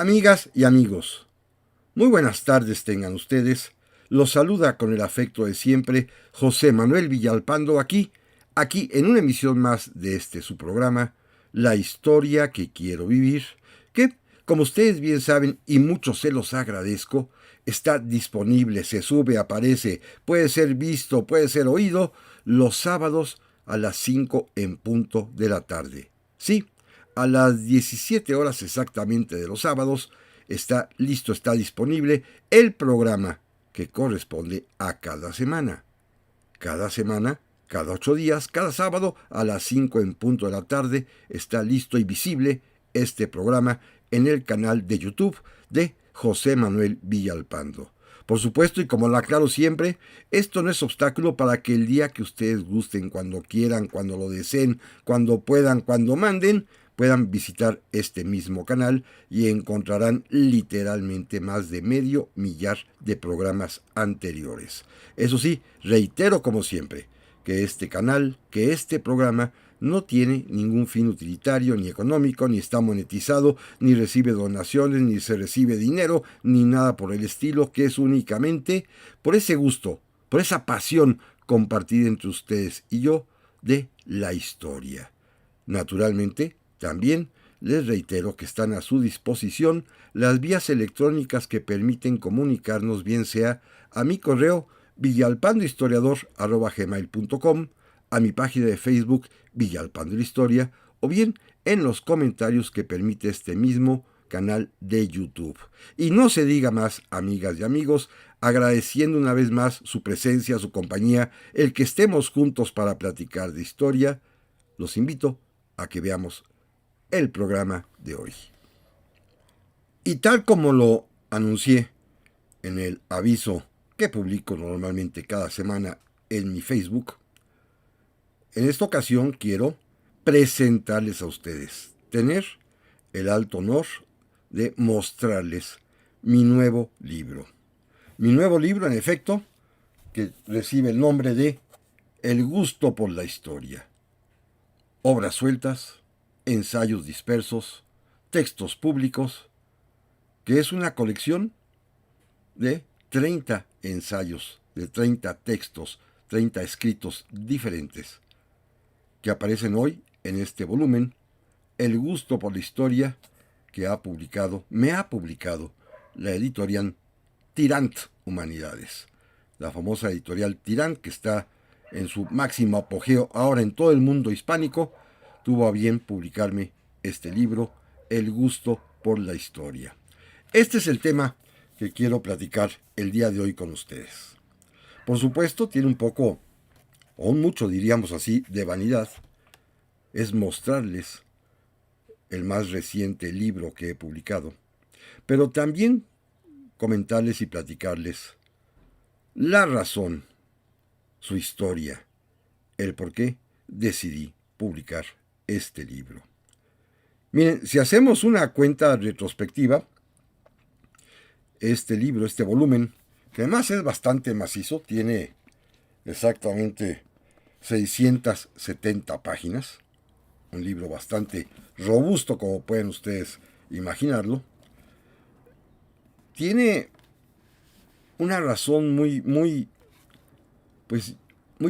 Amigas y amigos, muy buenas tardes tengan ustedes. Los saluda con el afecto de siempre José Manuel Villalpando aquí en una emisión más de su programa, La historia que quiero vivir, que, como ustedes bien saben y muchos se los agradezco, está disponible, se sube, aparece, puede ser visto, puede ser oído los sábados a las 5 en punto de la tarde. Sí, a las 17 horas exactamente de los sábados está listo, está disponible el programa que corresponde a cada semana. Cada semana, cada 8 días, cada sábado a las 5 en punto de la tarde está listo y visible este programa en el canal de YouTube de José Manuel Villalpando. Por supuesto, y como lo aclaro siempre, esto no es obstáculo para que el día que ustedes gusten, cuando quieran, cuando lo deseen, cuando puedan, cuando manden, puedan visitar este mismo canal y encontrarán literalmente más de medio millar de programas anteriores. Eso sí, reitero como siempre, que este canal, que este programa no tiene ningún fin utilitario ni económico, ni está monetizado, ni recibe donaciones, ni se recibe dinero, ni nada por el estilo, que es únicamente por ese gusto, por esa pasión compartida entre ustedes y yo de la historia. Naturalmente, también les reitero que están a su disposición las vías electrónicas que permiten comunicarnos, bien sea a mi correo villalpandohistoriador@gmail.com, a mi página de Facebook Villalpando la Historia, o bien en los comentarios que permite este mismo canal de YouTube. Y no se diga más, amigas y amigos, agradeciendo una vez más su presencia, su compañía, el que estemos juntos para platicar de historia, los invito a que veamos el programa de hoy. Y tal como lo anuncié en el aviso que publico normalmente cada semana en mi Facebook, en esta ocasión quiero presentarles a ustedes, tener el alto honor de mostrarles mi nuevo libro. Mi nuevo libro, en efecto, que recibe el nombre de El gusto por la historia. Obras sueltas, ensayos dispersos, textos públicos, que es una colección de 30 ensayos, de 30 textos, 30 escritos diferentes, que aparecen hoy en este volumen, El gusto por la historia, que me ha publicado la editorial Tirant Humanidades, la famosa editorial Tirant, que está en su máximo apogeo ahora en todo el mundo hispánico, tuvo a bien publicarme este libro, El gusto por la historia. Este es el tema que quiero platicar el día de hoy con ustedes. Por supuesto, tiene un poco, o un mucho diríamos así, de vanidad. Es mostrarles el más reciente libro que he publicado, pero también comentarles y platicarles la razón, su historia, el por qué decidí publicar este libro. Miren, si hacemos una cuenta retrospectiva, este libro, este volumen, que además es bastante macizo, tiene exactamente 670 páginas, un libro bastante robusto como pueden ustedes imaginarlo, tiene una razón muy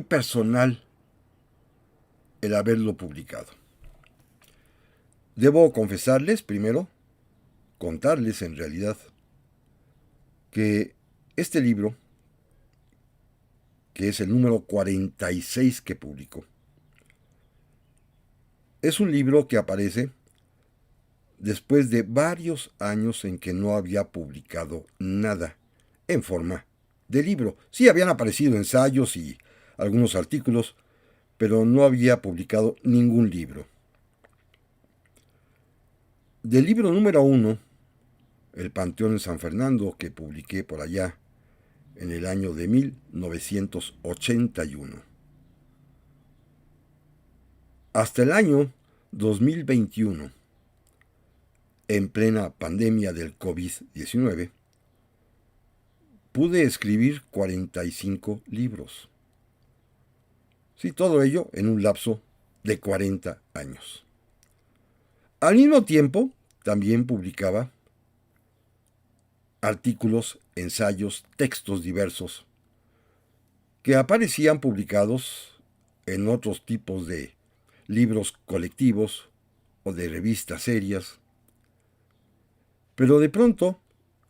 personal el haberlo publicado. Debo confesarles primero, contarles en realidad, que este libro, que es el número 46 que publico, es un libro que aparece después de varios años en que no había publicado nada en forma de libro. Sí habían aparecido ensayos y algunos artículos, pero no había publicado ningún libro. Del libro número 1, El Panteón en San Fernando, que publiqué por allá en el año de 1981, hasta el año 2021, en plena pandemia del COVID-19, pude escribir 45 libros. Sí, todo ello en un lapso de 40 años. Al mismo tiempo, también publicaba artículos, ensayos, textos diversos, que aparecían publicados en otros tipos de libros colectivos o de revistas serias. Pero de pronto,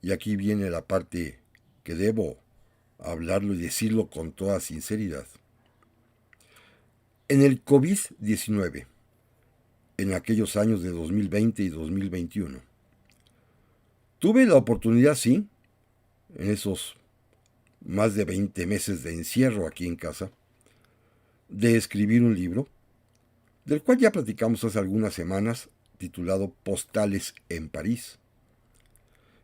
y aquí viene la parte que debo hablarlo y decirlo con toda sinceridad, en el COVID-19, en aquellos años de 2020 y 2021, tuve la oportunidad, sí, en esos más de 20 meses de encierro aquí en casa, de escribir un libro, del cual ya platicamos hace algunas semanas, titulado Postales en París,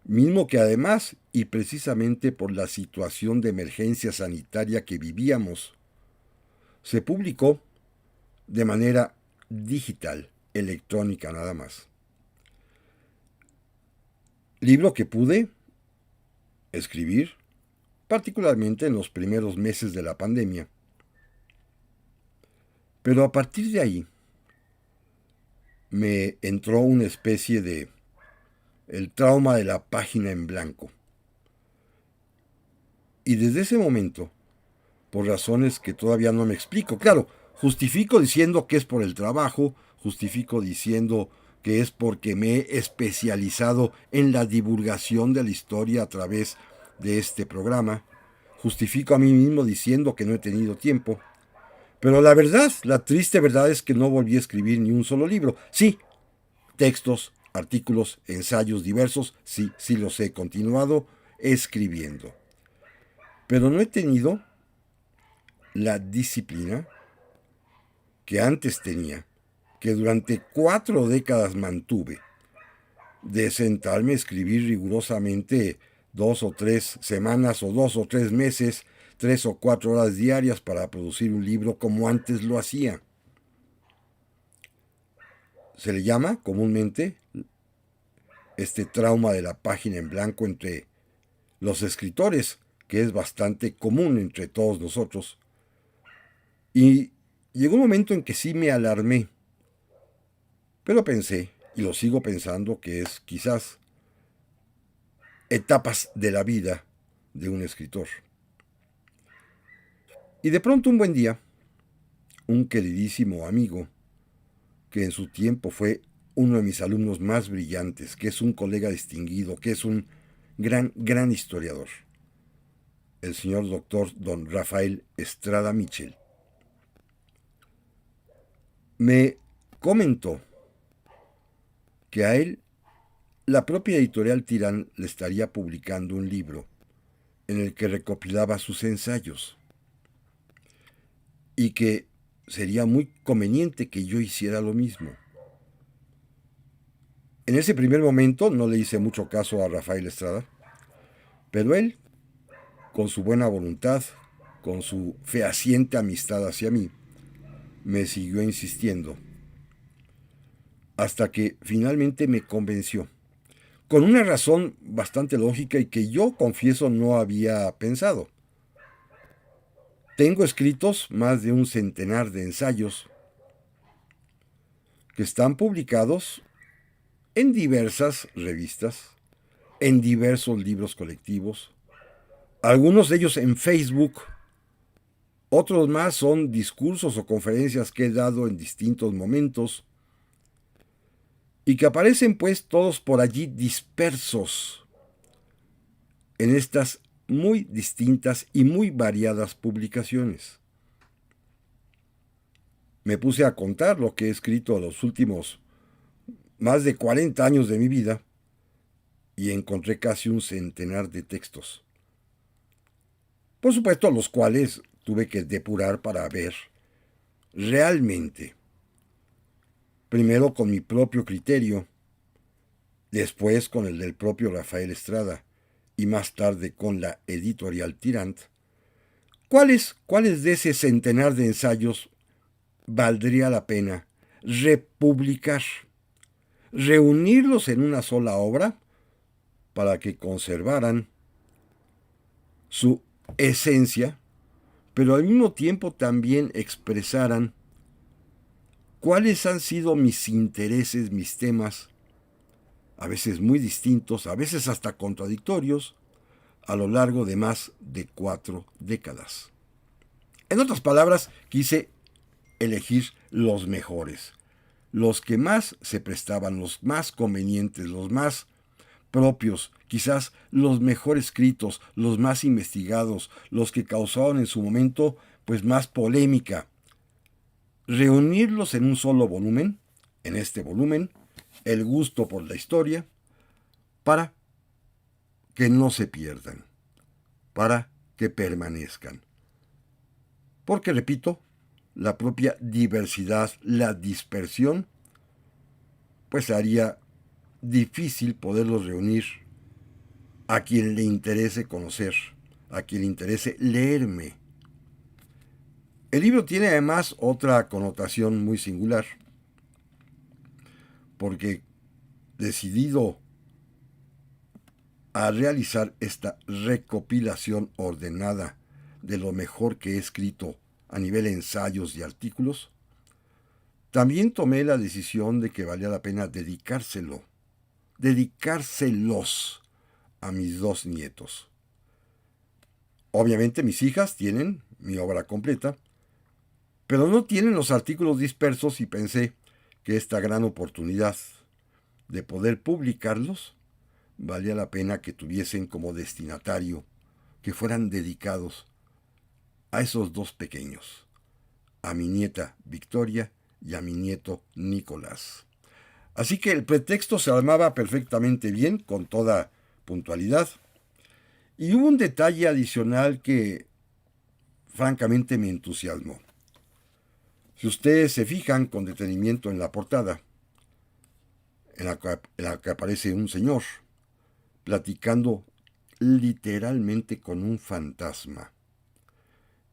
mismo que además, y precisamente por la situación de emergencia sanitaria que vivíamos, se publicó de manera digital, electrónica nada más. Libro que pude escribir particularmente en los primeros meses de la pandemia. Pero a partir de ahí me entró una especie de el trauma de la página en blanco. Y desde ese momento, por razones que todavía no me explico, claro, justifico diciendo que es por el trabajo, justifico diciendo que es porque me he especializado en la divulgación de la historia a través de este programa, justifico a mí mismo diciendo que no he tenido tiempo, pero la verdad, la triste verdad es que no volví a escribir ni un solo libro. Sí, textos, artículos, ensayos diversos, sí los he continuado escribiendo. Pero no he tenido la disciplina que antes tenía, que durante 4 décadas mantuve, de sentarme a escribir rigurosamente 2 o 3 semanas o 2 o 3 meses, 3 o 4 horas diarias para producir un libro como antes lo hacía. Se le llama comúnmente este trauma de la página en blanco entre los escritores, que es bastante común entre todos nosotros. Y llegó un momento en que sí me alarmé, pero pensé, y lo sigo pensando, que es quizás etapas de la vida de un escritor. Y de pronto un buen día, un queridísimo amigo, que en su tiempo fue uno de mis alumnos más brillantes, que es un colega distinguido, que es un gran historiador, el señor doctor don Rafael Estrada Mitchell, me comentó que a él la propia editorial Tirán le estaría publicando un libro en el que recopilaba sus ensayos y que sería muy conveniente que yo hiciera lo mismo. En ese primer momento no le hice mucho caso a Rafael Estrada, pero él, con su buena voluntad, con su fehaciente amistad hacia mí, me siguió insistiendo, hasta que finalmente me convenció, con una razón bastante lógica y que yo, confieso, no había pensado. Tengo escritos más de un centenar de ensayos que están publicados en diversas revistas, en diversos libros colectivos, algunos de ellos en Facebook, otros más son discursos o conferencias que he dado en distintos momentos y que aparecen pues todos por allí dispersos en estas muy distintas y muy variadas publicaciones. Me puse a contar lo que he escrito los últimos más de 40 años de mi vida y encontré casi un centenar de textos. Por supuesto, los cuales tuve que depurar para ver realmente, primero con mi propio criterio, después con el del propio Rafael Estrada y más tarde con la editorial Tirant, ¿cuáles de ese centenar de ensayos valdría la pena republicar, reunirlos en una sola obra para que conservaran su esencia, pero al mismo tiempo también expresaran cuáles han sido mis intereses, mis temas, a veces muy distintos, a veces hasta contradictorios, a lo largo de más de 4 décadas. En otras palabras, quise elegir los mejores, los que más se prestaban, los más convenientes, los más propios, quizás los mejor escritos, los más investigados, los que causaron en su momento pues más polémica. Reunirlos en un solo volumen, en este volumen, el gusto por la historia, para que no se pierdan, para que permanezcan. Porque, repito, la propia diversidad, la dispersión, pues haría difícil poderlos reunir a quien le interese conocer, a quien le interese leerme. El libro tiene además otra connotación muy singular, porque decidido a realizar esta recopilación ordenada de lo mejor que he escrito a nivel de ensayos y artículos, también tomé la decisión de que valía la pena dedicárselos a mis 2 nietos. Obviamente mis hijas tienen mi obra completa, pero no tienen los artículos dispersos y pensé que esta gran oportunidad de poder publicarlos valía la pena que tuviesen como destinatario, que fueran dedicados a esos 2 pequeños, a mi nieta Victoria y a mi nieto Nicolás. Así que el pretexto se armaba perfectamente bien, con toda puntualidad, y hubo un detalle adicional que francamente me entusiasmó. Si ustedes se fijan con detenimiento en la portada, en la que aparece un señor platicando literalmente con un fantasma.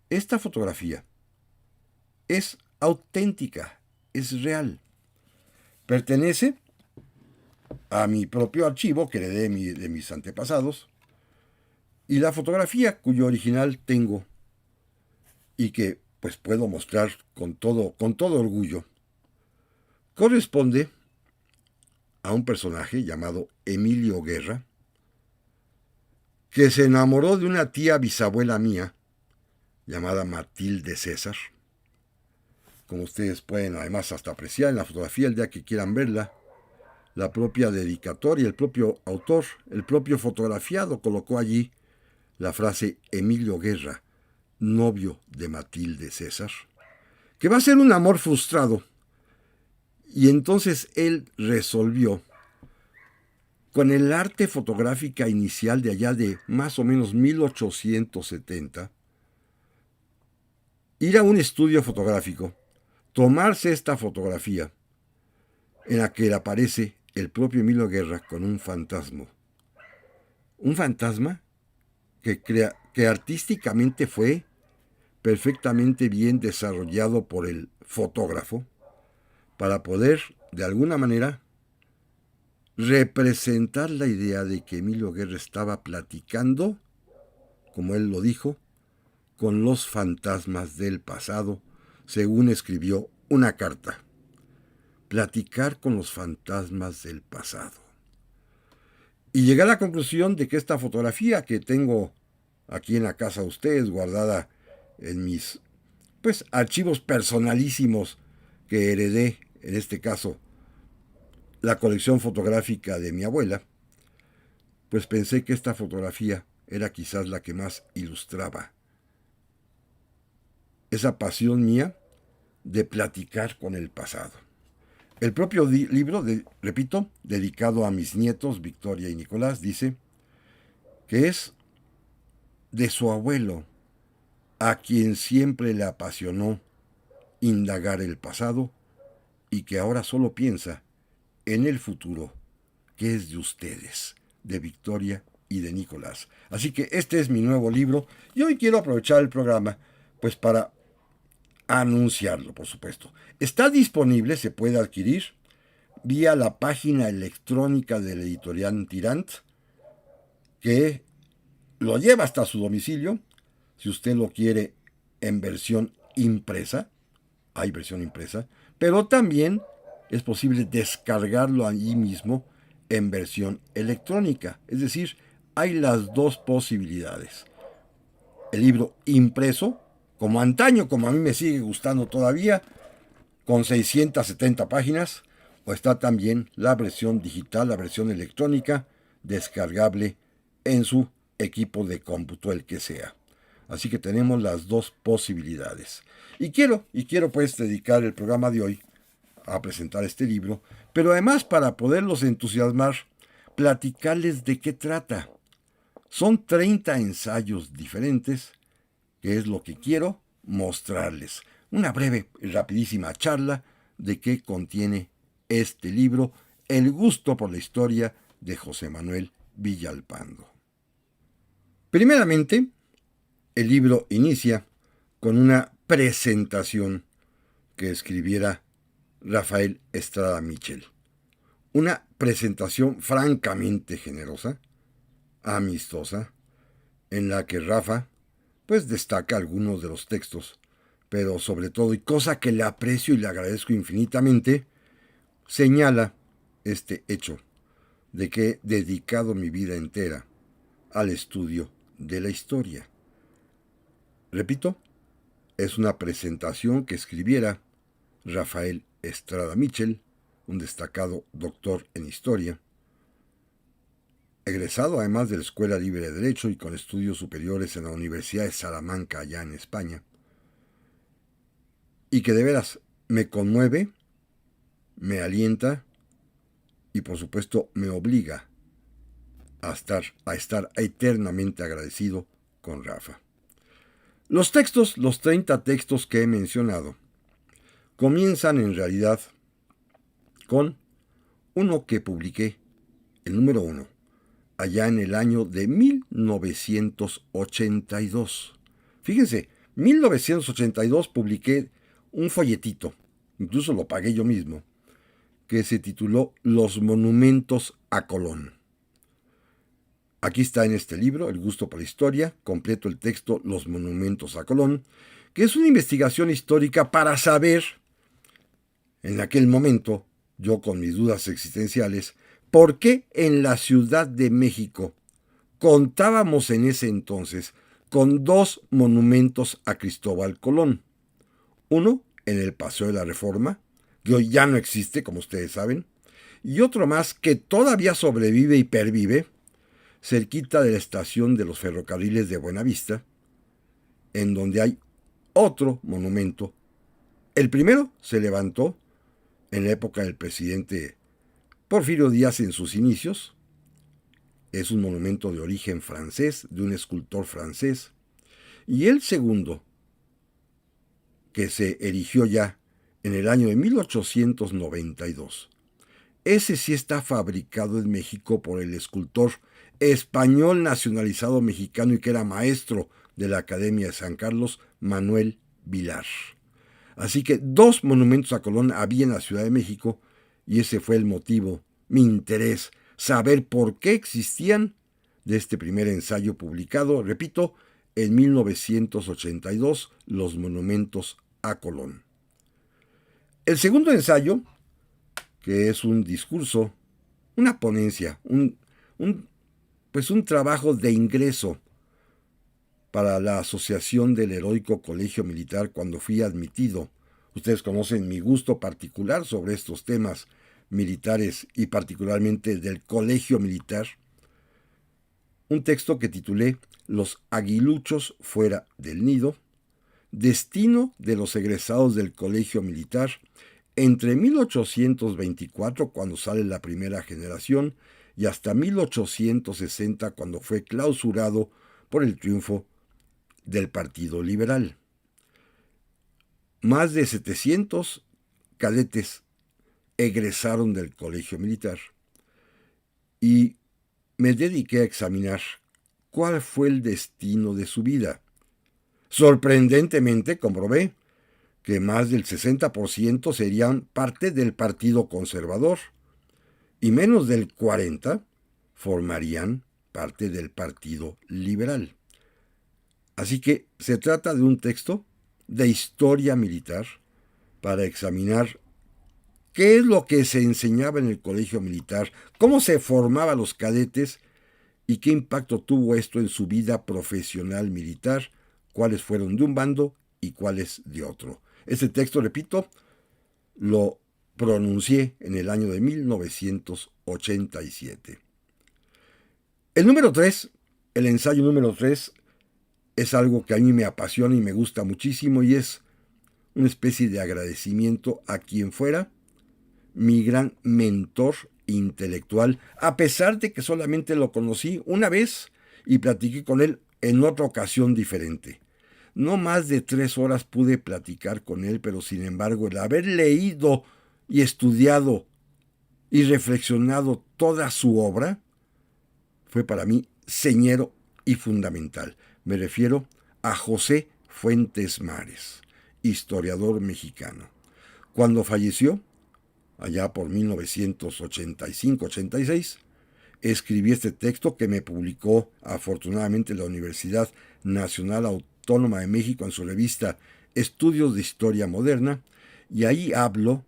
Esta fotografía es auténtica, es real. Pertenece a mi propio archivo que heredé de mis antepasados, y la fotografía cuyo original tengo y que pues puedo mostrar con todo orgullo, corresponde a un personaje llamado Emilio Guerra, que se enamoró de una tía bisabuela mía, llamada Matilde César. Como ustedes pueden además hasta apreciar en la fotografía el día que quieran verla, la propia dedicatoria, el propio autor, el propio fotografiado colocó allí la frase Emilio Guerra, novio de Matilde César, que va a ser un amor frustrado. Y entonces él resolvió, con el arte fotográfica inicial de allá de más o menos 1870, ir a un estudio fotográfico, tomarse esta fotografía, en la que aparece el propio Emilio Guerra con un fantasma. Un fantasma que artísticamente fue perfectamente bien desarrollado por el fotógrafo para poder, de alguna manera, representar la idea de que Emilio Guerra estaba platicando, como él lo dijo, con los fantasmas del pasado, según escribió una carta. Platicar con los fantasmas del pasado. Y llegué a la conclusión de que esta fotografía que tengo aquí en la casa de ustedes, guardada en mis archivos personalísimos que heredé, en este caso, la colección fotográfica de mi abuela, pues pensé que esta fotografía era quizás la que más ilustraba esa pasión mía de platicar con el pasado. El propio libro, repito, dedicado a mis nietos, Victoria y Nicolás, dice que es de su abuelo, a quien siempre le apasionó indagar el pasado y que ahora solo piensa en el futuro, que es de ustedes, de Victoria y de Nicolás. Así que este es mi nuevo libro y hoy quiero aprovechar el programa pues para anunciarlo, por supuesto. Está disponible, se puede adquirir vía la página electrónica de la editorial Tirant, que lo lleva hasta su domicilio. Si usted lo quiere en versión impresa, hay versión impresa, pero también es posible descargarlo allí mismo en versión electrónica. Es decir, hay las dos posibilidades. El libro impreso, como antaño, como a mí me sigue gustando todavía, con 670 páginas, o está también la versión digital, la versión electrónica, descargable en su equipo de cómputo, el que sea. Así que tenemos las dos posibilidades. Y quiero pues dedicar el programa de hoy a presentar este libro, pero además para poderlos entusiasmar, platicarles de qué trata. Son 30 ensayos diferentes, que es lo que quiero mostrarles. Una breve y rapidísima charla de qué contiene este libro, El gusto por la historia de José Manuel Villalpando. Primeramente, el libro inicia con una presentación que escribiera Rafael Estrada Mitchell. Una presentación francamente generosa, amistosa, en la que Rafa pues destaca algunos de los textos, pero sobre todo, y cosa que le aprecio y le agradezco infinitamente, señala este hecho de que he dedicado mi vida entera al estudio de la historia. Repito, es una presentación que escribiera Rafael Estrada Mitchell, un destacado doctor en historia, egresado además de la Escuela Libre de Derecho y con estudios superiores en la Universidad de Salamanca, allá en España, y que de veras me conmueve, me alienta y por supuesto me obliga a estar eternamente agradecido con Rafa. Los 30 textos que he mencionado, comienzan en realidad con uno que publiqué, el número 1, allá en el año de 1982. Fíjense, 1982 publiqué un folletito, incluso lo pagué yo mismo, que se tituló Los monumentos a Colón. Aquí está en este libro, El gusto por la historia, completo el texto Los monumentos a Colón, que es una investigación histórica para saber, en aquel momento, yo con mis dudas existenciales, por qué en la Ciudad de México contábamos en ese entonces con 2 monumentos a Cristóbal Colón. Uno en el Paseo de la Reforma, que hoy ya no existe, como ustedes saben, y otro más que todavía sobrevive y pervive, cerquita de la estación de los ferrocarriles de Buenavista, en donde hay otro monumento. El primero se levantó en la época del presidente Porfirio Díaz en sus inicios. Es un monumento de origen francés, de un escultor francés. Y el segundo, que se erigió ya en el año de 1892. Ese sí está fabricado en México por el escultor español nacionalizado mexicano y que era maestro de la Academia de San Carlos, Manuel Vilar. Así que 2 monumentos a Colón había en la Ciudad de México y ese fue el motivo, mi interés, saber por qué existían de este primer ensayo publicado, repito, en 1982, Los monumentos a Colón. El segundo ensayo, que es un discurso, una ponencia, un trabajo de ingreso para la Asociación del Heroico Colegio Militar cuando fui admitido. Ustedes conocen mi gusto particular sobre estos temas militares y particularmente del Colegio Militar. Un texto que titulé Los aguiluchos fuera del nido, destino de los egresados del Colegio Militar entre 1824, cuando sale la primera generación, y hasta 1860, cuando fue clausurado por el triunfo del Partido Liberal. Más de 700 cadetes egresaron del Colegio Militar y me dediqué a examinar cuál fue el destino de su vida. Sorprendentemente comprobé que más del 60% serían parte del Partido Conservador y menos del 40% formarían parte del Partido Liberal. Así que se trata de un texto de historia militar para examinar qué es lo que se enseñaba en el colegio militar, cómo se formaban los cadetes y qué impacto tuvo esto en su vida profesional militar, cuáles fueron de un bando y cuáles de otro. Este texto, repito, lo pronuncié en el año de 1987. El número 3, el ensayo número 3, es algo que a mí me apasiona y me gusta muchísimo y es una especie de agradecimiento a quien fuera mi gran mentor intelectual, a pesar de que solamente lo conocí una vez y platiqué con él en otra ocasión diferente. No más de 3 horas pude platicar con él, pero sin embargo el haber leído y estudiado y reflexionado toda su obra fue para mí señero y fundamental. Me refiero a José Fuentes Mares, historiador mexicano. Cuando falleció, allá por 1985-86, escribí este texto que me publicó afortunadamente la Universidad Nacional Autónoma de México en su revista Estudios de Historia Moderna, y ahí hablo,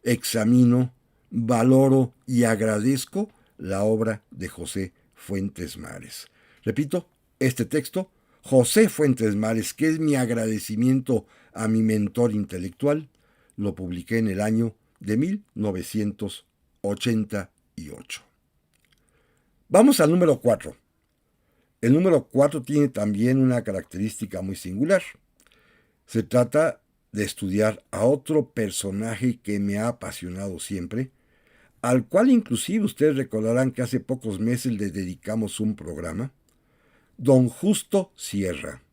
examino, valoro y agradezco la obra de José Fuentes Mares. Repito, este texto, José Fuentes Mares, que es mi agradecimiento a mi mentor intelectual, lo publiqué en el año de 1988. Vamos al número 4. El número 4 tiene también una característica muy singular. Se trata de estudiar a otro personaje que me ha apasionado siempre, al cual inclusive ustedes recordarán que hace pocos meses le dedicamos un programa, don Justo Sierra.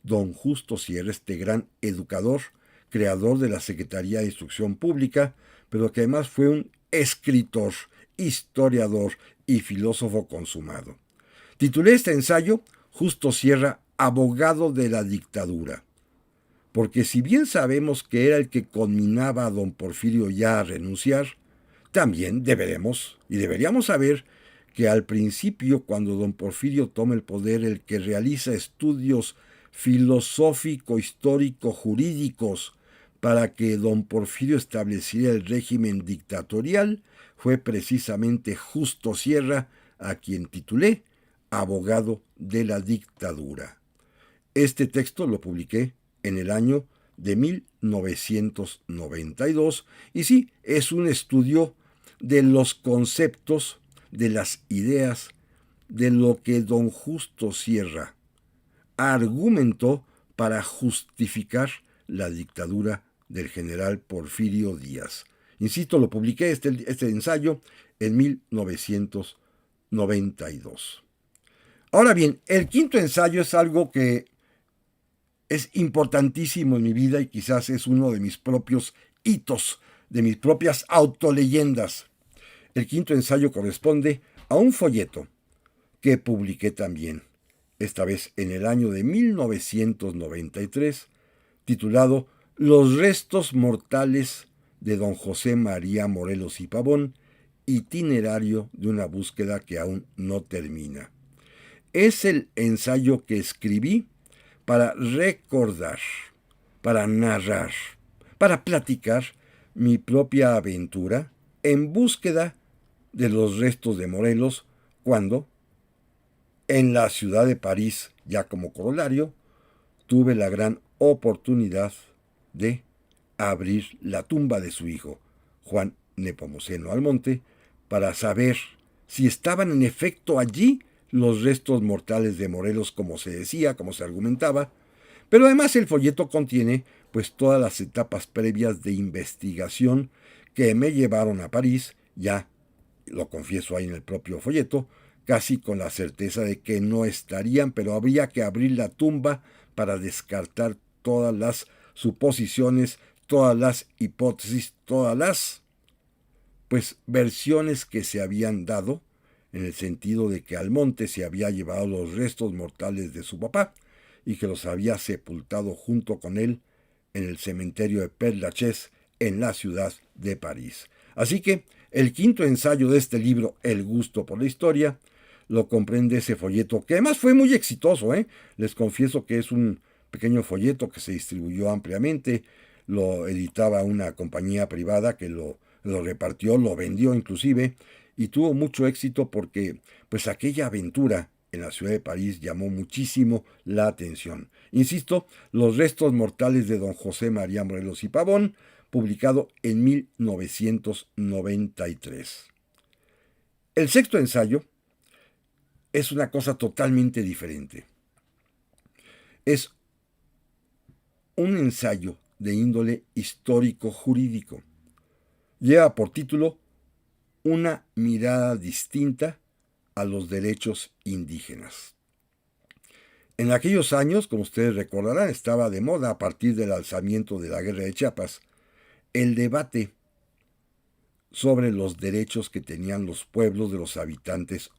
Don Justo Sierra, este gran educador, creador de la Secretaría de Instrucción Pública, pero que además fue un escritor, historiador y filósofo consumado. Titulé este ensayo Justo Sierra, abogado de la dictadura, porque si bien sabemos que era el que conminaba a don Porfirio ya a renunciar, también deberíamos saber que al principio, cuando don Porfirio toma el poder, el que realiza estudios filosófico-histórico-jurídicos para que don Porfirio estableciera el régimen dictatorial fue precisamente Justo Sierra, a quien titulé Abogado de la Dictadura. Este texto lo publiqué en el año de 1992 y sí, es un estudio de los conceptos, de las ideas, de lo que don Justo Sierra argumentó para justificar la dictadura del general Porfirio Díaz. Insisto, lo publiqué este ensayo en 1992. Ahora bien, el quinto ensayo es algo que es importantísimo en mi vida y quizás es uno de mis propios hitos, de mis propias autoleyendas. El quinto ensayo corresponde a un folleto que publiqué también, esta vez en el año de 1993, titulado Los restos mortales de don José María Morelos y Pavón, itinerario de una búsqueda que aún no termina. Es el ensayo que escribí para recordar, para narrar, para platicar mi propia aventura en búsqueda de los restos de Morelos cuando, en la ciudad de París, ya como corolario, tuve la gran oportunidad de abrir la tumba de su hijo, Juan Nepomuceno Almonte, para saber si estaban en efecto allí los restos mortales de Morelos, como se decía, como se argumentaba, pero además el folleto contiene pues todas las etapas previas de investigación que me llevaron a París, ya lo confieso ahí en el propio folleto, casi con la certeza de que no estarían, pero habría que abrir la tumba para descartar todas las suposiciones, todas las hipótesis, todas las versiones que se habían dado, en el sentido de que Almonte se había llevado los restos mortales de su papá y que los había sepultado junto con él en el cementerio de Père Lachaise en la ciudad de París. Así que el quinto ensayo de este libro, El gusto por la historia, lo comprende ese folleto, que además fue muy exitoso, Les confieso que es un pequeño folleto que se distribuyó ampliamente. lo editaba una compañía privada que lo repartió, lo vendió inclusive, y tuvo mucho éxito porque pues aquella aventura en la ciudad de París llamó muchísimo la atención. Insisto, Los restos mortales de don José María Morelos y Pavón, publicado en 1993. El sexto ensayo es una cosa totalmente diferente. Es un ensayo de índole histórico-jurídico. Lleva por título Una mirada distinta a los derechos indígenas. En aquellos años, como ustedes recordarán, estaba de moda a partir del alzamiento de la Guerra de Chiapas el debate sobre los derechos que tenían los pueblos de los habitantes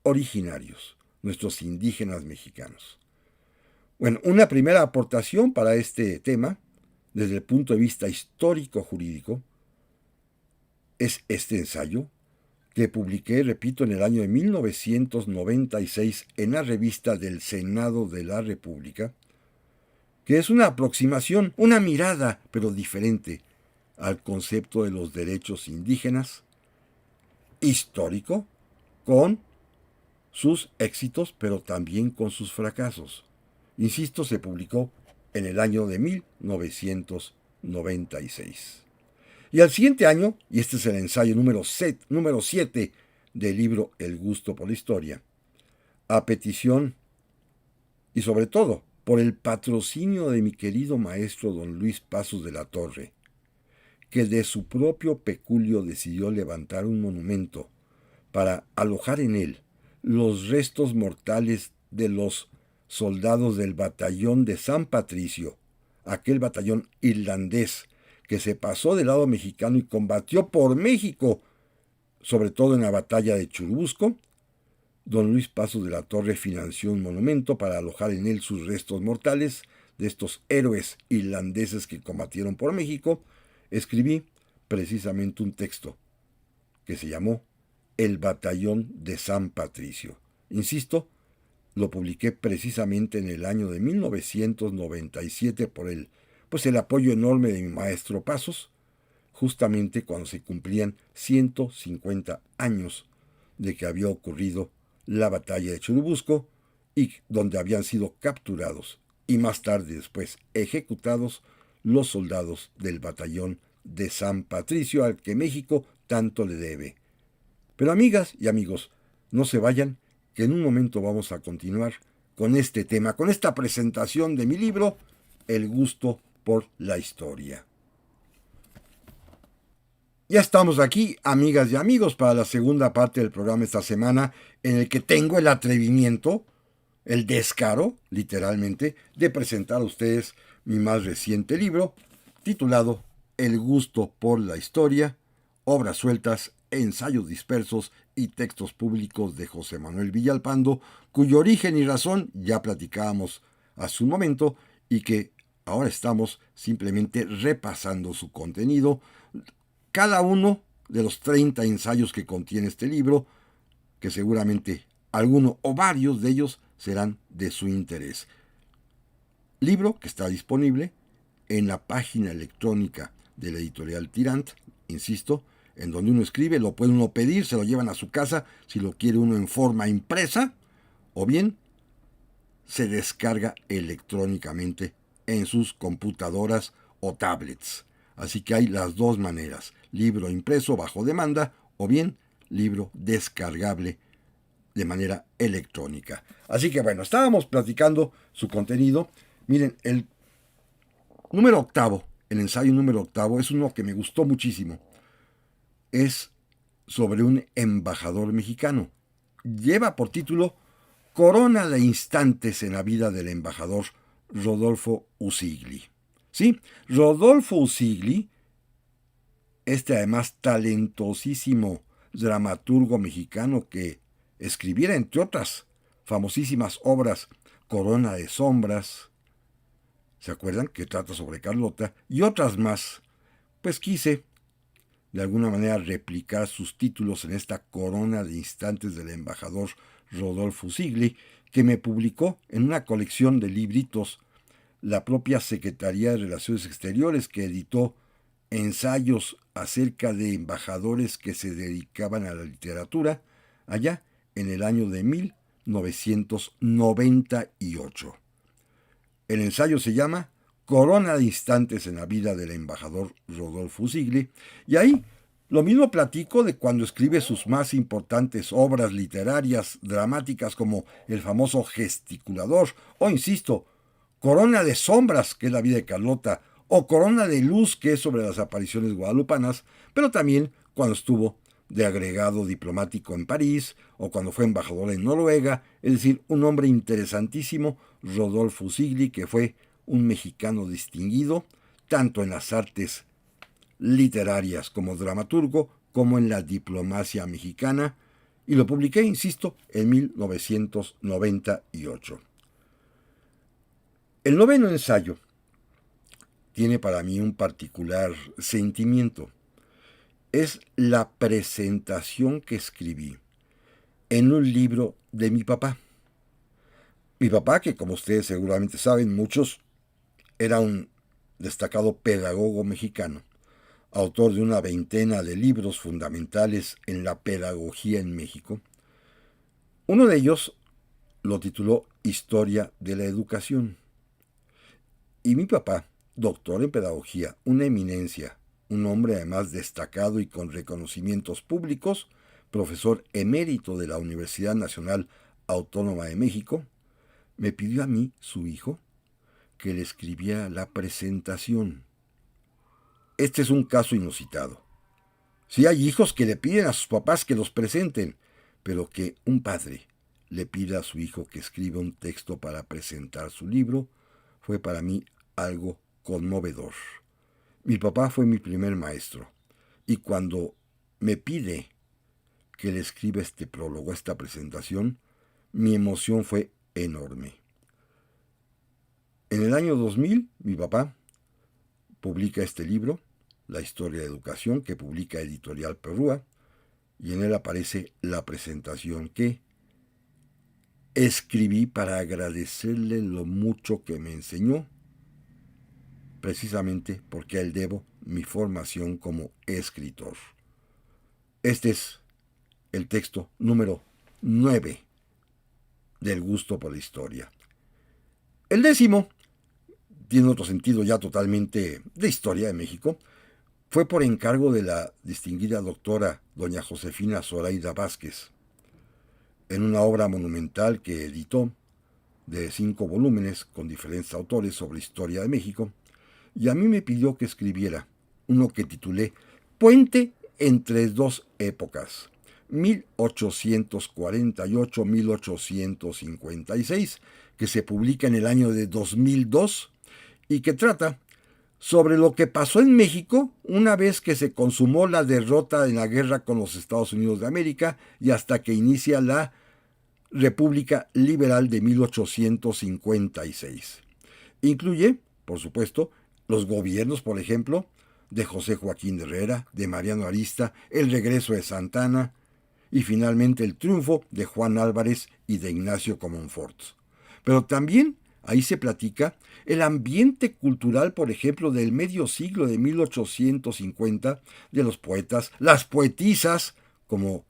originarios, nuestros indígenas mexicanos. Bueno, una primera aportación para este tema, desde el punto de vista histórico-jurídico, es este ensayo que publiqué, repito, en el año de 1996 en la revista del Senado de la República, que es una aproximación, una mirada, pero diferente, al concepto de los derechos indígenas, histórico, con sus éxitos, pero también con sus fracasos. Insisto, se publicó en el año de 1996. Y al siguiente año, y este es el ensayo número 7 del libro El gusto por la historia, a petición y sobre todo por el patrocinio de mi querido maestro don Luis Pasos de la Torre, que de su propio peculio decidió levantar un monumento para alojar en él los restos mortales de los soldados del batallón de San Patricio, aquel batallón irlandés que se pasó del lado mexicano y combatió por México, sobre todo en la batalla de Churubusco. Don Luis Pasos de la Torre financió un monumento para alojar en él sus restos mortales de estos héroes irlandeses que combatieron por México. Escribí precisamente un texto que se llamó El Batallón de San Patricio. Insisto, lo publiqué precisamente en el año de 1997 por el apoyo enorme de mi maestro Pasos, justamente cuando se cumplían 150 años de que había ocurrido la batalla de Churubusco y donde habían sido capturados y más tarde después ejecutados los soldados del batallón de San Patricio al que México tanto le debe. Pero amigas y amigos, no se vayan, que en un momento vamos a continuar con este tema, con esta presentación de mi libro, El gusto por la historia. Ya estamos aquí, amigas y amigos, para la segunda parte del programa esta semana, en el que tengo el atrevimiento, el descaro, literalmente, de presentar a ustedes mi más reciente libro, titulado El gusto por la historia, obras sueltas, ensayos dispersos y textos públicos de José Manuel Villalpando, cuyo origen y razón ya platicábamos hace un momento y que ahora estamos simplemente repasando su contenido. Cada uno de los 30 ensayos que contiene este libro, que seguramente alguno o varios de ellos serán de su interés. Libro que está disponible en la página electrónica de la editorial Tirant, insisto, en donde uno escribe, lo puede uno pedir, se lo llevan a su casa, si lo quiere uno en forma impresa, o bien se descarga electrónicamente en sus computadoras o tablets. Así que hay las dos maneras, libro impreso bajo demanda o bien libro descargable de manera electrónica. Así que bueno, estábamos platicando su contenido. Miren, el número octavo, el ensayo número octavo, es uno que me gustó muchísimo. Es sobre un embajador mexicano. Lleva por título Corona de instantes en la vida del embajador Rodolfo Usigli. Sí, Rodolfo Usigli, este además talentosísimo dramaturgo mexicano que escribiera, entre otras famosísimas obras, Corona de Sombras, ¿se acuerdan? Que trata sobre Carlota, y otras más, pues quise de alguna manera replicar sus títulos en esta corona de instantes del embajador Rodolfo Usigli, que me publicó en una colección de libritos la propia Secretaría de Relaciones Exteriores, que editó ensayos acerca de embajadores que se dedicaban a la literatura allá en el año de 1998. El ensayo se llama Corona de instantes en la vida del embajador Rodolfo Usigli, y ahí lo mismo platico de cuando escribe sus más importantes obras literarias, dramáticas, como el famoso Gesticulador, o insisto, Corona de sombras, que es la vida de Carlota, o Corona de luz, que es sobre las apariciones guadalupanas, pero también cuando estuvo de agregado diplomático en París, o cuando fue embajador en Noruega, es decir, un hombre interesantísimo, Rodolfo Usigli, que fue un mexicano distinguido, tanto en las artes literarias como dramaturgo, como en la diplomacia mexicana, y lo publiqué, insisto, en 1998. El noveno ensayo tiene para mí un particular sentimiento. Es la presentación que escribí en un libro de mi papá. Mi papá, que como ustedes seguramente saben, muchos, era un destacado pedagogo mexicano, autor de una veintena de libros fundamentales en la pedagogía en México. Uno de ellos lo tituló Historia de la Educación. Y mi papá, doctor en pedagogía, una eminencia, un hombre además destacado y con reconocimientos públicos, profesor emérito de la Universidad Nacional Autónoma de México, me pidió a mí, su hijo, que le escribiera la presentación. Este es un caso inusitado. Sí hay hijos que le piden a sus papás que los presenten, pero que un padre le pida a su hijo que escriba un texto para presentar su libro fue para mí algo conmovedor. Mi papá fue mi primer maestro, y cuando me pide que le escriba este prólogo, esta presentación, mi emoción fue enorme. En el año 2000, mi papá publica este libro, La Historia de Educación, que publica Editorial Perrúa, y en él aparece la presentación que escribí para agradecerle lo mucho que me enseñó, precisamente porque a él debo mi formación como escritor. Este es el texto número 9 del gusto por la historia. El décimo tiene otro sentido ya totalmente de historia de México. Fue por encargo de la distinguida doctora doña Josefina Zoraida Vázquez, en una obra monumental que editó de 5 volúmenes con diferentes autores sobre historia de México, y a mí me pidió que escribiera uno que titulé Puente entre dos épocas, 1848-1856, que se publica en el año de 2002 y que trata sobre lo que pasó en México una vez que se consumó la derrota en la guerra con los Estados Unidos de América y hasta que inicia la República Liberal de 1856. Incluye, por supuesto, los gobiernos, por ejemplo, de José Joaquín de Herrera, de Mariano Arista, el regreso de Santa Anna y finalmente el triunfo de Juan Álvarez y de Ignacio Comonfort. Pero también ahí se platica el ambiente cultural, por ejemplo, del medio siglo de 1850, de los poetas, las poetisas, como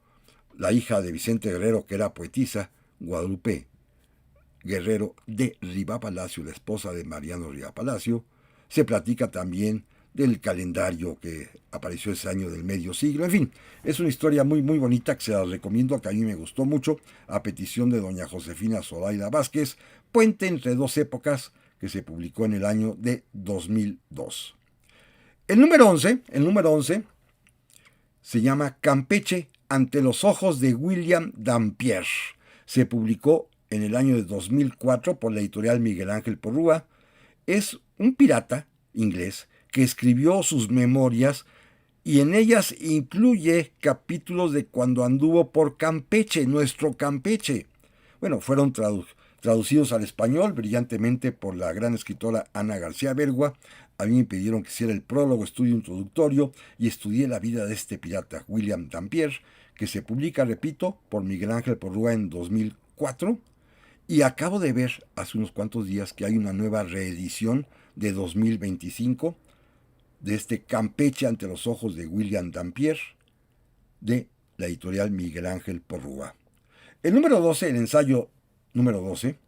la hija de Vicente Guerrero, que era poetisa, Guadalupe Guerrero de Riva Palacio, la esposa de Mariano Riva Palacio. Se platica también del calendario que apareció ese año del medio siglo. En fin, es una historia muy muy bonita que se la recomiendo, que a mí me gustó mucho, a petición de doña Josefina Zoraida Vázquez, Puente entre dos épocas, que se publicó en el año de 2002. El número 11 se llama Campeche ante los ojos de William Dampier. Se publicó en el año de 2004 por la editorial Miguel Ángel Porrúa. Es un pirata inglés que escribió sus memorias y en ellas incluye capítulos de cuando anduvo por Campeche, nuestro Campeche. Bueno, fueron traducidos al español brillantemente por la gran escritora Ana García Bergua. A mí me pidieron que hiciera el prólogo, estudio introductorio, y estudié la vida de este pirata, William Dampier, que se publica, repito, por Miguel Ángel Porrúa en 2004, Y acabo de ver hace unos cuantos días que hay una nueva reedición de 2025 de este Campeche ante los ojos de William Dampier, de la editorial Miguel Ángel Porrúa. El número 12, el ensayo número 12,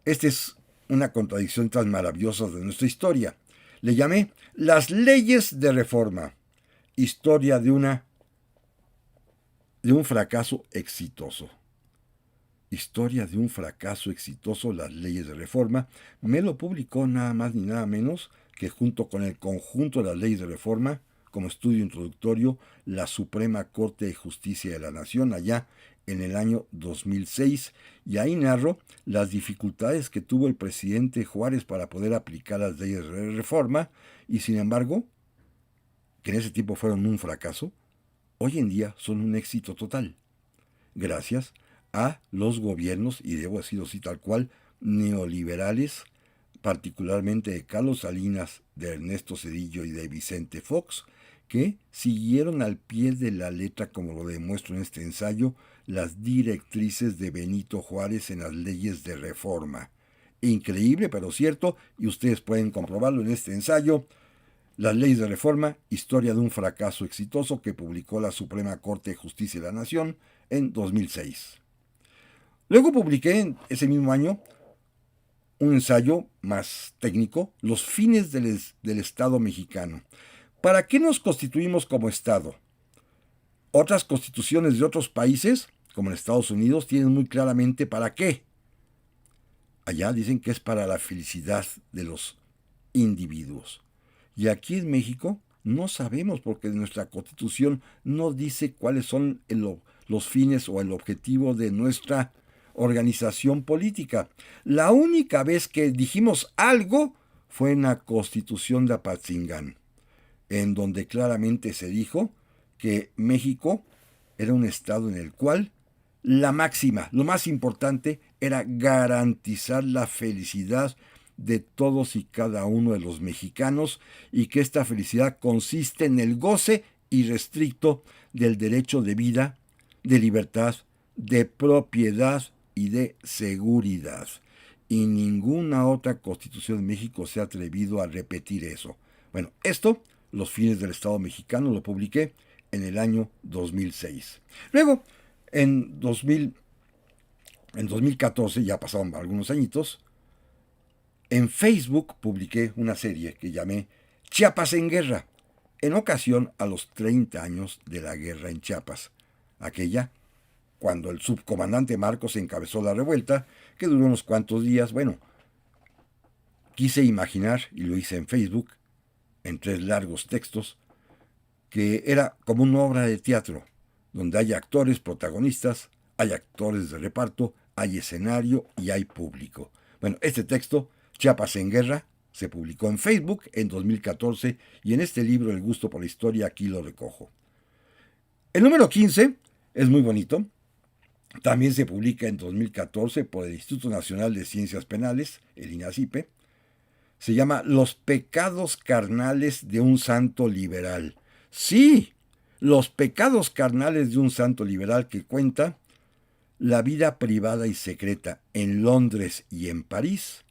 este es una contradicción tan maravillosa de nuestra historia. Le llamé Las leyes de reforma, historia de un fracaso exitoso. Historia de un fracaso exitoso, las leyes de reforma. Me lo publicó nada más ni nada menos que junto con el conjunto de las leyes de reforma, como estudio introductorio, la Suprema Corte de Justicia de la Nación, allá en el año 2006, y ahí narro las dificultades que tuvo el presidente Juárez para poder aplicar las leyes de reforma, y sin embargo, que en ese tiempo fueron un fracaso, hoy en día son un éxito total, gracias a los gobiernos, y debo decirlo así tal cual, neoliberales, particularmente de Carlos Salinas, de Ernesto Zedillo y de Vicente Fox, que siguieron al pie de la letra, como lo demuestro en este ensayo, las directrices de Benito Juárez en las leyes de reforma. Increíble, pero cierto, y ustedes pueden comprobarlo en este ensayo, Las leyes de reforma, historia de un fracaso exitoso, que publicó la Suprema Corte de Justicia de la Nación en 2006. Luego publiqué en ese mismo año un ensayo más técnico, Los fines del Estado mexicano. ¿Para qué nos constituimos como Estado? Otras constituciones de otros países, como en Estados Unidos, tienen muy claramente para qué. Allá dicen que es para la felicidad de los individuos. Y aquí en México no sabemos, porque nuestra Constitución no dice cuáles son los fines o el objetivo de nuestra organización política. La única vez que dijimos algo fue en la Constitución de Apatzingán, en donde claramente se dijo que México era un estado en el cual la máxima, lo más importante, era garantizar la felicidad de todos y cada uno de los mexicanos, y que esta felicidad consiste en el goce irrestricto del derecho de vida, de libertad, de propiedad y de seguridad. Y ninguna otra constitución de México se ha atrevido a repetir eso. Bueno, esto, Los fines del Estado mexicano, lo publiqué en el año 2006. Luego, en 2014, ya pasaron algunos añitos, en Facebook publiqué una serie que llamé Chiapas en Guerra, en ocasión a los 30 años de la guerra en Chiapas, aquella cuando el subcomandante Marcos encabezó la revuelta, que duró unos cuantos días. Bueno, quise imaginar, y lo hice en Facebook, en 3 largos textos, que era como una obra de teatro, donde hay actores protagonistas, hay actores de reparto, hay escenario y hay público. Bueno, este texto, Chiapas en Guerra, se publicó en Facebook en 2014, y en este libro El gusto por la historia aquí lo recojo. El número 15 es muy bonito. También se publica en 2014 por el Instituto Nacional de Ciencias Penales, el INACIPE. Se llama Los pecados carnales de un santo liberal. Sí, los pecados carnales de un santo liberal, que cuenta la vida privada y secreta en Londres y en París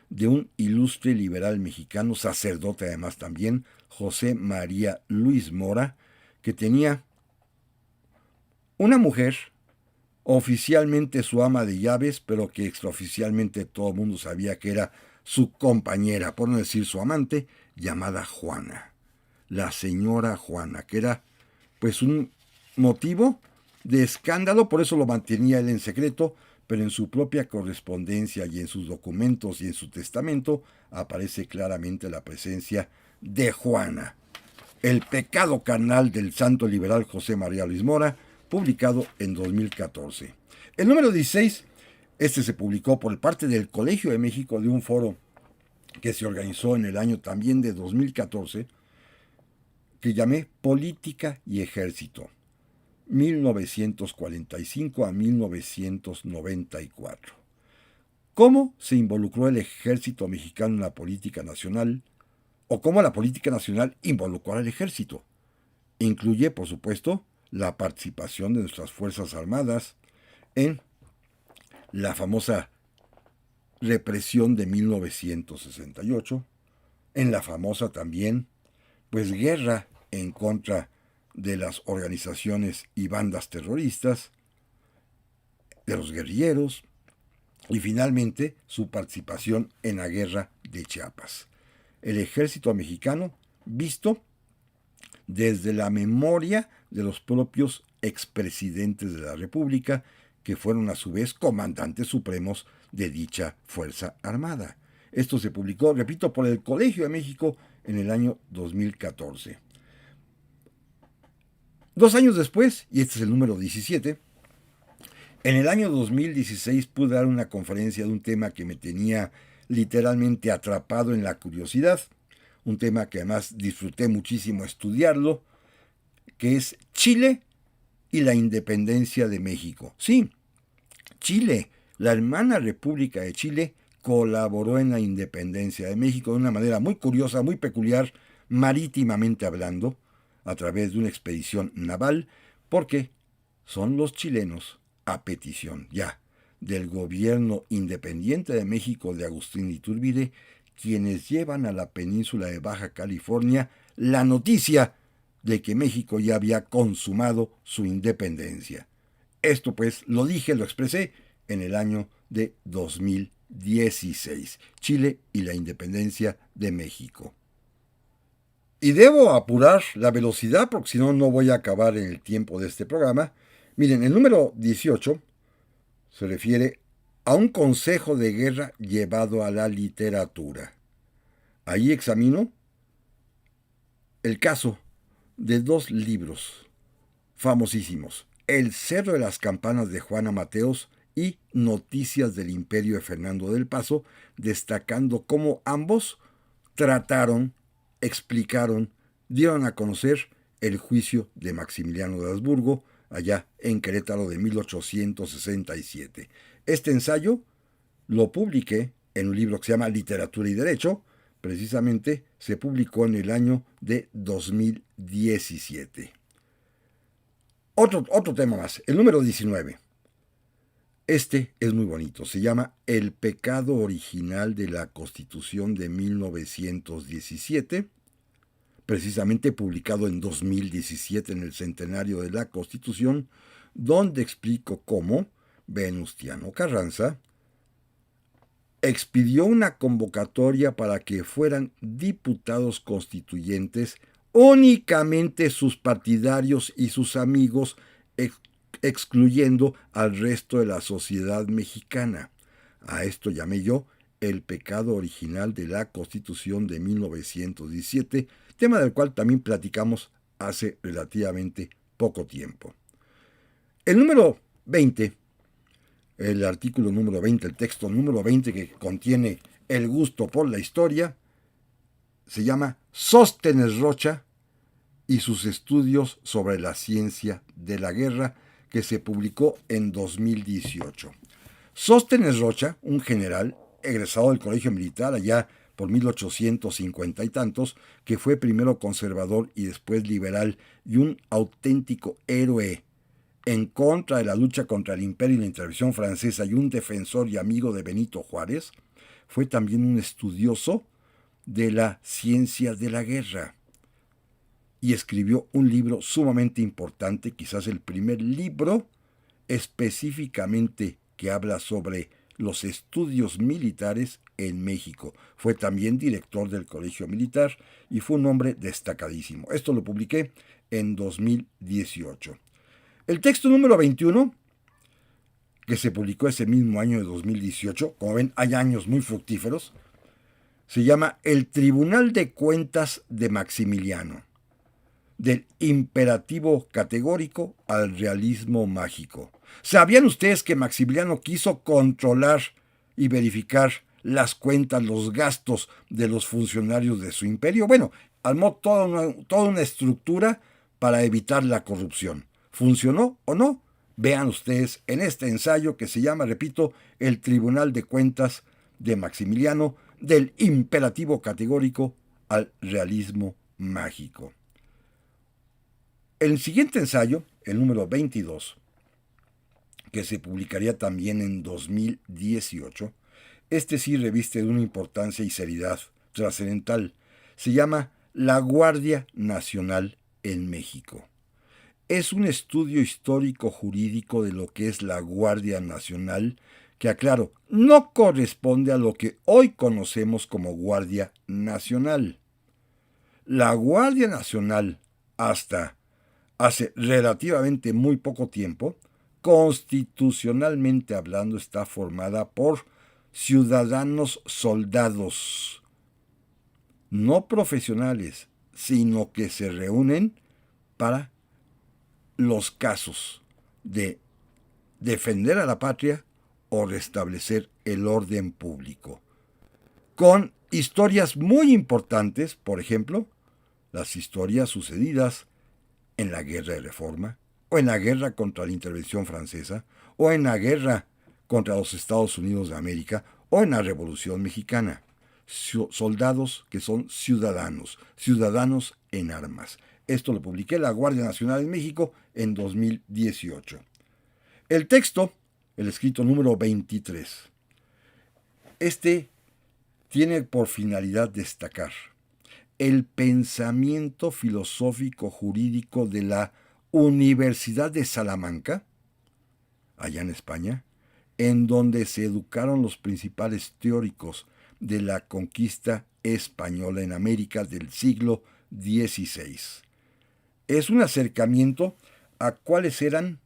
de un ilustre liberal mexicano, sacerdote además también, José María Luis Mora, que tenía una mujer, oficialmente su ama de llaves, pero que extraoficialmente todo el mundo sabía que era su compañera, por no decir su amante, llamada Juana. La señora Juana, que era pues un motivo de escándalo, por eso lo mantenía él en secreto, pero en su propia correspondencia y en sus documentos y en su testamento aparece claramente la presencia de Juana. El pecado carnal del santo liberal José María Luis Mora, publicado en 2014. El número 16, este se publicó por parte del Colegio de México, de un foro que se organizó en el año también de 2014, que llamé Política y Ejército, 1945 a 1994. ¿Cómo se involucró el ejército mexicano en la política nacional? ¿O cómo la política nacional involucró al ejército? Incluye, por supuesto, la participación de nuestras Fuerzas Armadas en la famosa represión de 1968, en la famosa también, pues guerra en contra de las organizaciones y bandas terroristas, de los guerrilleros, y finalmente su participación en la guerra de Chiapas. El ejército mexicano visto desde la memoria de los propios expresidentes de la República, que fueron a su vez comandantes supremos de dicha Fuerza Armada. Esto se publicó, repito, por el Colegio de México en el año 2014. 2 años después, y este es el número 17, en el año 2016 pude dar una conferencia de un tema que me tenía literalmente atrapado en la curiosidad, un tema que además disfruté muchísimo estudiarlo, que es Chile y la independencia de México. Sí, Chile, la hermana República de Chile, colaboró en la independencia de México de una manera muy curiosa, muy peculiar, marítimamente hablando, a través de una expedición naval, porque son los chilenos, a petición ya del gobierno independiente de México de Agustín Iturbide, quienes llevan a la península de Baja California la noticia de que México ya había consumado su independencia. Esto pues lo dije, lo expresé en el año de 2016. Chile y la independencia de México. Y debo apurar la velocidad porque si no, no voy a acabar en el tiempo de este programa. Miren, el número 18 se refiere a un consejo de guerra llevado a la literatura. Ahí examino el caso de 2 libros famosísimos: El Cerro de las Campanas de Juana Mateos y Noticias del Imperio de Fernando del Paso, destacando cómo ambos trataron, explicaron, dieron a conocer el juicio de Maximiliano de Habsburgo, allá en Querétaro de 1867. Este ensayo lo publiqué en un libro que se llama Literatura y Derecho, precisamente se publicó en el año de 2017. Otro tema más, el número 19. Este es muy bonito, se llama El pecado original de la Constitución de 1917, precisamente publicado en 2017 en el centenario de la Constitución, donde explico cómo Venustiano Carranza expidió una convocatoria para que fueran diputados constituyentes únicamente sus partidarios y sus amigos, excluyendo al resto de la sociedad mexicana. A esto llamé yo el pecado original de la Constitución de 1917, tema del cual también platicamos hace relativamente poco tiempo. El número 20, el artículo número 20, el texto número 20 que contiene el gusto por la historia, se llama Sóstenes Rocha y sus estudios sobre la ciencia de la guerra, que se publicó en 2018. Sóstenes Rocha, un general egresado del Colegio Militar allá por 1850 y tantos, que fue primero conservador y después liberal y un auténtico héroe en contra de la lucha contra el imperio y la intervención francesa y un defensor y amigo de Benito Juárez, fue también un estudioso de la ciencia de la guerra y escribió un libro sumamente importante, quizás el primer libro específicamente que habla sobre los estudios militares en México. Fue también director del Colegio Militar y fue un hombre destacadísimo. Esto lo publiqué en 2018. El texto número 21, que se publicó ese mismo año de 2018, como ven, hay años muy fructíferos, se llama El Tribunal de Cuentas de Maximiliano, del imperativo categórico al realismo mágico. ¿Sabían ustedes que Maximiliano quiso controlar y verificar las cuentas, los gastos de los funcionarios de su imperio? Bueno, armó toda una estructura para evitar la corrupción. ¿Funcionó o no? Vean ustedes en este ensayo que se llama, repito, El Tribunal de Cuentas de Maximiliano, del imperativo categórico al realismo mágico. El siguiente ensayo, el número 22, que se publicaría también en 2018, Este sí reviste de una importancia y seriedad trascendental. Se llama La Guardia Nacional en México. Es un estudio histórico-jurídico de lo que es la Guardia Nacional, que aclaro, no corresponde a lo que hoy conocemos como Guardia Nacional. La Guardia Nacional, hasta hace relativamente muy poco tiempo, constitucionalmente hablando, está formada por ciudadanos soldados, no profesionales, sino que se reúnen para los casos de defender a la patria o restablecer el orden público. Con historias muy importantes, por ejemplo, las historias sucedidas en la Guerra de Reforma, o en la guerra contra la intervención francesa, o en la guerra contra los Estados Unidos de América, o en la Revolución Mexicana. Soldados que son ciudadanos, ciudadanos en armas. Esto lo publiqué en la Guardia Nacional en México en 2018. El texto, el escrito número 23, este tiene por finalidad destacar el pensamiento filosófico jurídico de la Universidad de Salamanca, allá en España, en donde se educaron los principales teóricos de la conquista española en América del siglo XVI. Es un acercamiento a cuáles eran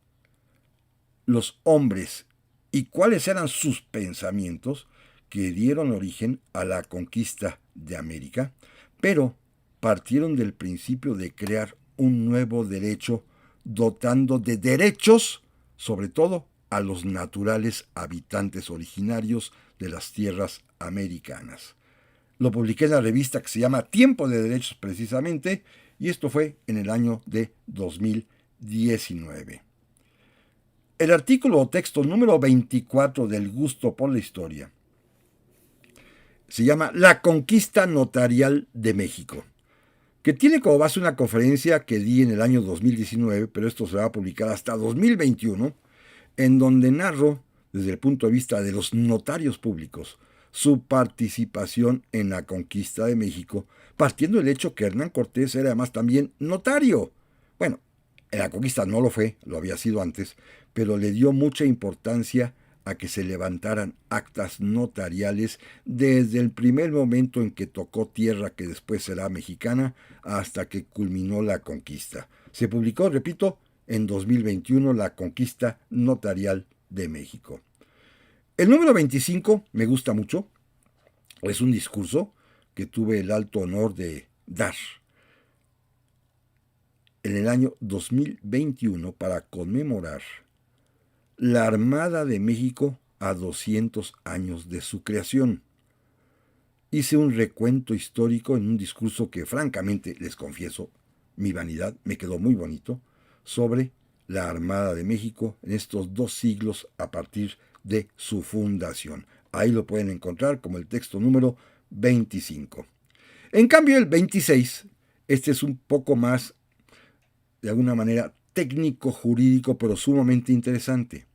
los hombres y cuáles eran sus pensamientos que dieron origen a la conquista de América, pero partieron del principio de crear un nuevo derecho dotando de derechos, sobre todo, a los naturales habitantes originarios de las tierras americanas. Lo publiqué en la revista que se llama Tiempo de Derechos precisamente, y esto fue en el año de 2019. El artículo o texto número 24 del Gusto por la Historia se llama La Conquista Notarial de México, que tiene como base una conferencia que di en el año 2019, pero esto se va a publicar hasta 2021, en donde narro, desde el punto de vista de los notarios públicos, su participación en la conquista de México, partiendo del hecho que Hernán Cortés era además también notario. Bueno, en la conquista no lo fue, lo había sido antes, pero le dio mucha importancia a que se levantaran actas notariales desde el primer momento en que tocó tierra que después será mexicana hasta que culminó la conquista. Se publicó, repito, en 2021 la Conquista Notarial de México. El número 25 me gusta mucho. Es un discurso que tuve el alto honor de dar en el año 2021 para conmemorar la Armada de México a 200 años de su creación. Hice un recuento histórico en un discurso que francamente, les confieso, mi vanidad, me quedó muy bonito, sobre la Armada de México en estos 2 siglos a partir de su fundación. Ahí lo pueden encontrar como el texto número 25. En cambio, el 26, este es un poco más, de alguna manera, técnico-jurídico, pero sumamente interesante.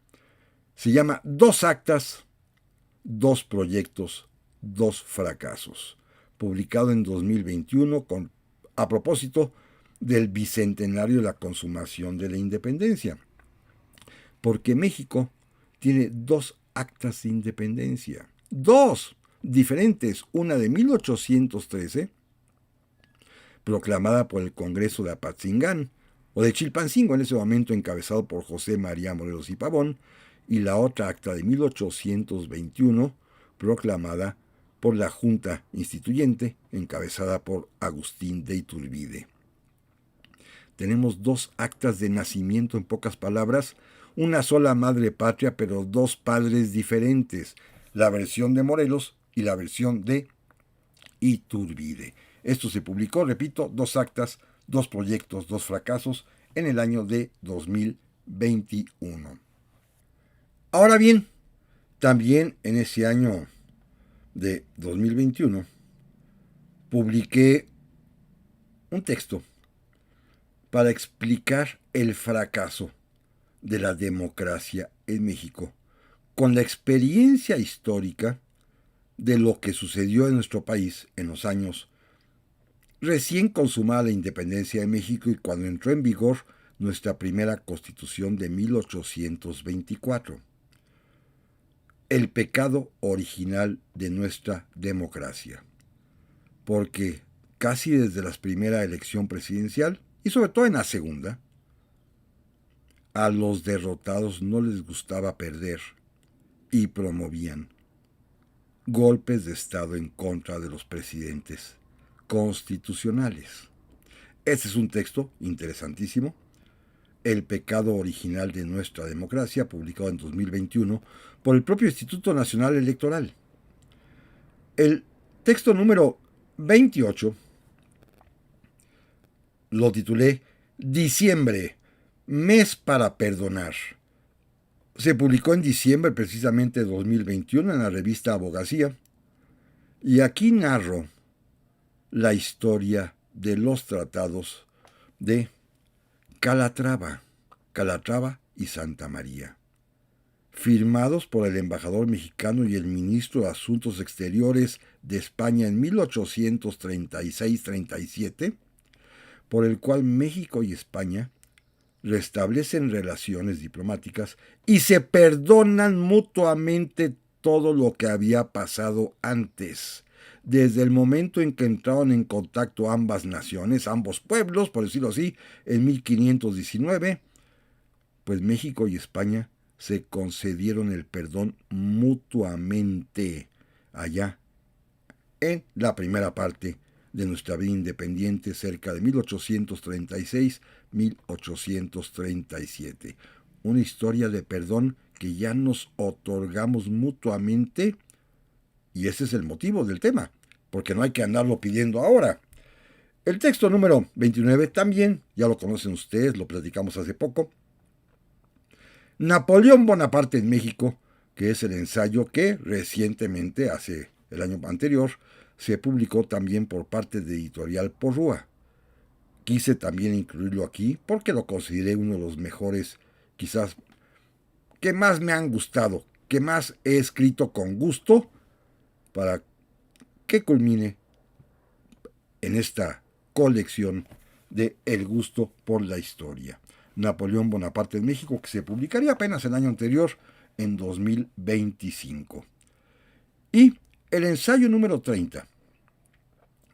Se llama 2 actas, 2 proyectos, 2 fracasos. Publicado en 2021 a propósito del bicentenario de la consumación de la independencia. Porque México tiene 2 actas de independencia. 2 diferentes. Una de 1813, proclamada por el Congreso de Apatzingán, o de Chilpancingo en ese momento encabezado por José María Morelos y Pavón, y la otra acta de 1821, proclamada por la Junta Instituyente, encabezada por Agustín de Iturbide. Tenemos 2 actas de nacimiento, en pocas palabras, una sola madre patria, pero 2 padres diferentes, la versión de Morelos y la versión de Iturbide. Esto se publicó, repito, 2 actas, 2 proyectos, 2 fracasos en el año de 2021. Ahora bien, también en ese año de 2021 publiqué un texto para explicar el fracaso de la democracia en México, con la experiencia histórica de lo que sucedió en nuestro país en los años recién consumada la independencia de México y cuando entró en vigor nuestra primera Constitución de 1824. El pecado original de nuestra democracia. Porque casi desde la primera elección presidencial, y sobre todo en la segunda, a los derrotados no les gustaba perder y promovían golpes de Estado en contra de los presidentes constitucionales. Este es un texto interesantísimo, El pecado original de nuestra democracia, publicado en 2021 por el propio Instituto Nacional Electoral. El texto número 28 lo titulé Diciembre, mes para perdonar. Se publicó en diciembre precisamente de 2021 en la revista Abogacía y aquí narro la historia de los tratados de Calatrava y Santa María, firmados por el embajador mexicano y el ministro de Asuntos Exteriores de España en 1836-37, por el cual México y España restablecen relaciones diplomáticas y se perdonan mutuamente todo lo que había pasado antes, desde el momento en que entraron en contacto ambas naciones, ambos pueblos, por decirlo así, en 1519, pues México y España se concedieron el perdón mutuamente allá en la primera parte de nuestra vida independiente, cerca de 1836-1837. Una historia de perdón que ya nos otorgamos mutuamente, y ese es el motivo del tema, porque no hay que andarlo pidiendo ahora. El texto número 29 también, ya lo conocen ustedes, lo platicamos hace poco. Napoleón Bonaparte en México, que es el ensayo que recientemente, hace el año anterior, se publicó también por parte de Editorial Porrúa. Quise también incluirlo aquí porque lo consideré uno de los mejores, quizás, que más me han gustado, que más he escrito con gusto para que culmine en esta colección de El gusto por la historia. Napoleón Bonaparte en México, que se publicaría apenas el año anterior, en 2025. Y el ensayo número 30,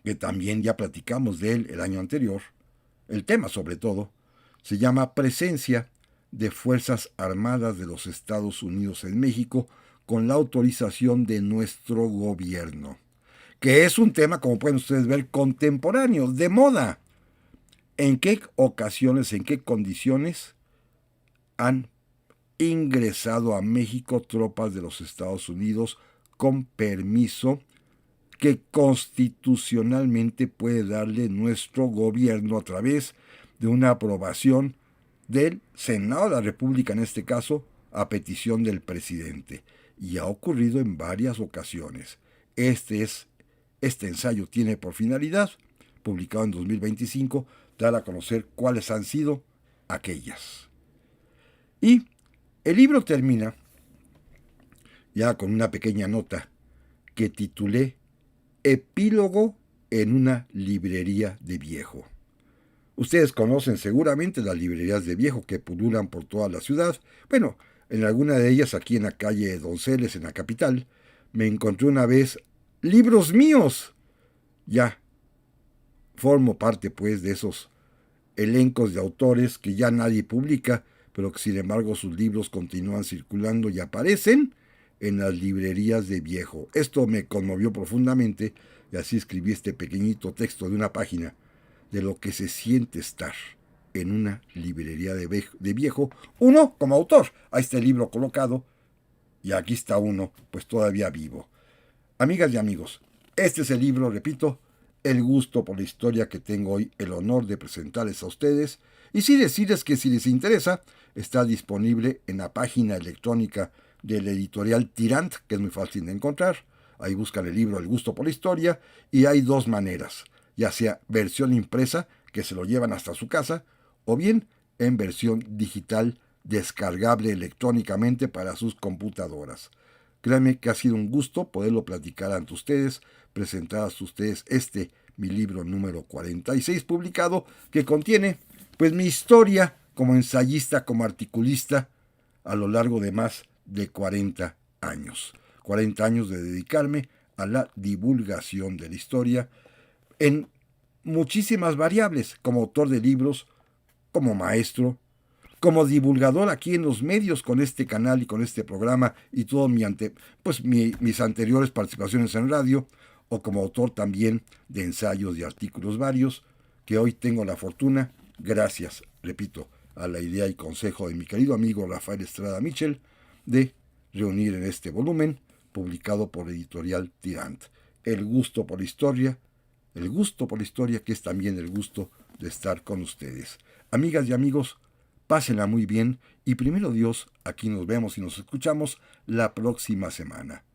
que también ya platicamos de él el año anterior, el tema sobre todo, se llama Presencia de Fuerzas Armadas de los Estados Unidos en México con la autorización de nuestro gobierno, que es un tema, como pueden ustedes ver, contemporáneo, de moda. ¿En qué ocasiones, en qué condiciones han ingresado a México tropas de los Estados Unidos con permiso que constitucionalmente puede darle nuestro gobierno a través de una aprobación del Senado de la República, en este caso, a petición del presidente? Y ha ocurrido en varias ocasiones. Este ensayo tiene por finalidad, publicado en 2025, dar a conocer cuáles han sido aquellas. Y el libro termina ya con una pequeña nota que titulé Epílogo en una librería de viejo. Ustedes conocen seguramente las librerías de viejo que pululan por toda la ciudad. Bueno, en alguna de ellas, aquí en la calle Donceles, en la capital, me encontré una vez libros míos. Ya formo parte, pues, de esos elencos de autores que ya nadie publica, pero que sin embargo sus libros continúan circulando y aparecen en las librerías de viejo. Esto me conmovió profundamente y así escribí este pequeñito texto de una página de lo que se siente estar en una librería de viejo. Uno como autor, ahí está el libro colocado y aquí está uno, pues todavía vivo. Amigas y amigos, este es el libro, repito, El gusto por la historia, que tengo hoy el honor de presentarles a ustedes. Y sí decirles que si les interesa, está disponible en la página electrónica de la editorial Tirant, que es muy fácil de encontrar. Ahí buscan el libro El gusto por la historia y hay dos maneras, ya sea versión impresa, que se lo llevan hasta su casa, o bien en versión digital descargable electrónicamente para sus computadoras. Créanme que ha sido un gusto poderlo platicar ante ustedes, presentar a ustedes mi libro número 46 publicado, que contiene pues mi historia como ensayista, como articulista, a lo largo de más de 40 años. 40 años de dedicarme a la divulgación de la historia en muchísimas variables, como autor de libros, como maestro, como divulgador aquí en los medios con este canal y con este programa y todo mis anteriores participaciones en radio, o como autor también de ensayos y artículos varios, que hoy tengo la fortuna, gracias, repito, a la idea y consejo de mi querido amigo Rafael Estrada Mitchell, de reunir en este volumen, publicado por Editorial Tirant, el gusto por la historia, que es también el gusto de estar con ustedes. Amigas y amigos, pásenla muy bien y primero Dios, aquí nos vemos y nos escuchamos la próxima semana.